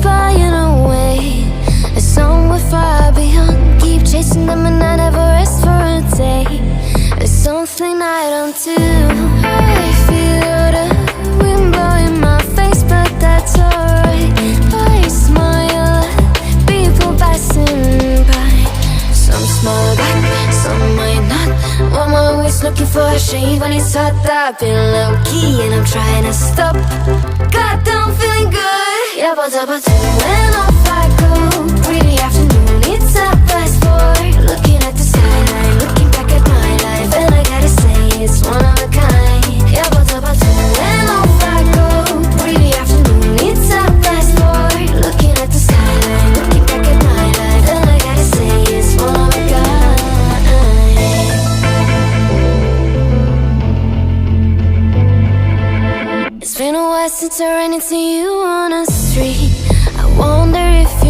flying away. A song we're far beyond. Keep chasing them and I never rest for a day. There's something I don't do. I feel the wind blowing my face, but that's alright. I smile at people passing by. Some smile back, some might not. I'm always looking for a shade when it's hot. I've been low-key and I'm trying to stop. Goddamn, feeling good. Yeah, but when off I go. Pretty afternoon, it's a fast forward. Looking at the skyline, looking back at my life, and I gotta say it's one of a kind. Yeah, but when off I go. Pretty afternoon, it's a fast forward. Looking at the skyline, looking back at my life, and I gotta say it's one of a kind. It's been a while since I ran into you on the street. I wonder if you